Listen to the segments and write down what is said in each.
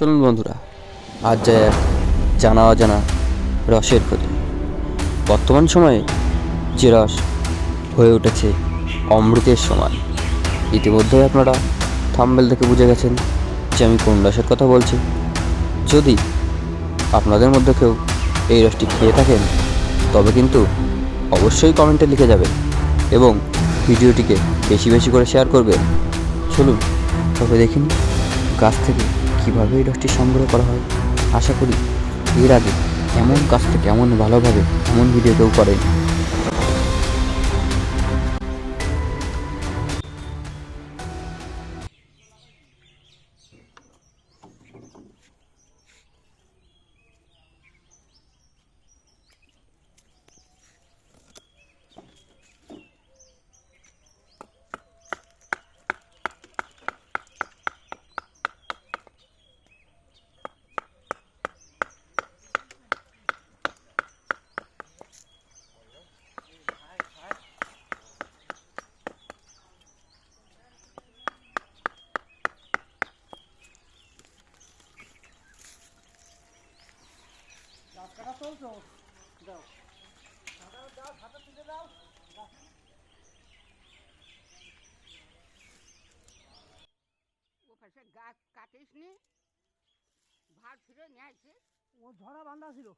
চলুন বন্ধুরা, আজ যায় এক জানা অজানা রসের খোঁজে। বর্তমান সময়ে যে রস হয়ে উঠেছে অমৃতের সমান। ইতিমধ্যে আপনারা থাম্বনেল দেখে বুঝে গেছেন যে আমি কোন রসের কথা বলছি। যদি আপনাদের মধ্যে কেউ এই রসটি খেয়ে থাকেন তবে কিন্তু অবশ্যই কমেন্টে লিখে যাবেন এবং ভিডিওটিকে বেশি বেশি করে শেয়ার করবেন। চলুন তবে দেখিনি গাছ থেকে কীভাবে এই রসটি সংগ্রহ করা হয়। আশা করি এর আগে এমন গাছ থেকে এমন ভালোভাবে এমন ভিডিও কেউ করেন। গাছ কাটিস নি, ভার ফিরে নিয়ে আসিস। ও ঝরা বান্ধা ছিল,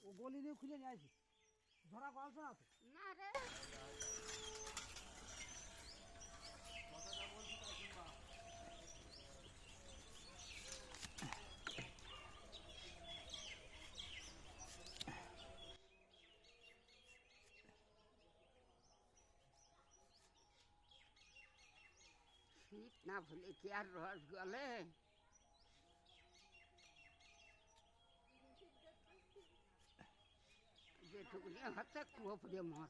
ও গলি দিয়ে খুলে নিয়ে আসি। ঝরা গল্প না তো না রে, শীত না ভুলে কি আর রস গলে? যেটুকুনি হচ্ছে কুয়ো পুড়ে মর।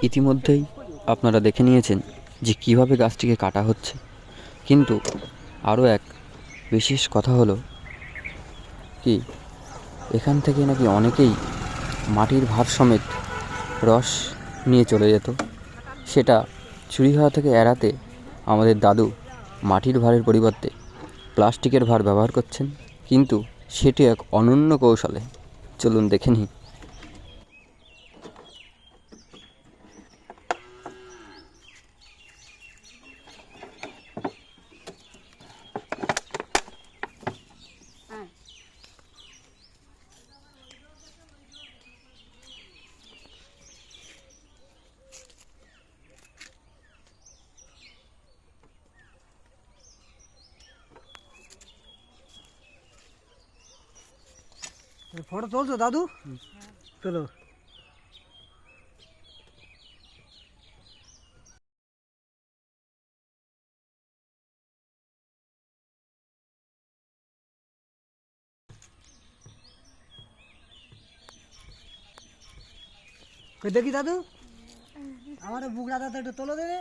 ইতিমধ্যেই আপনারা দেখে নিয়েছেন যে কিভাবে গাছটিকে কাটা হচ্ছে, কিন্তু আরও এক বিশেষ কথা হলো কি, এখান থেকে নাকি অনেকেই মাটির ভার সমেত রস নিয়ে চলে যেত। সেটা চুরি হওয়া থেকে এড়াতে আমাদের দাদু মাটির ভারের পরিবর্তে প্লাস্টিকের ভার ব্যবহার করছেন, কিন্তু সেটি এক অনন্য কৌশলে। চলুন দেখে নিই। ফটো তুলছো দাদু? চলো। দেখি দাদু, আমার বুকরা দাদা একটু তোলো দেবে।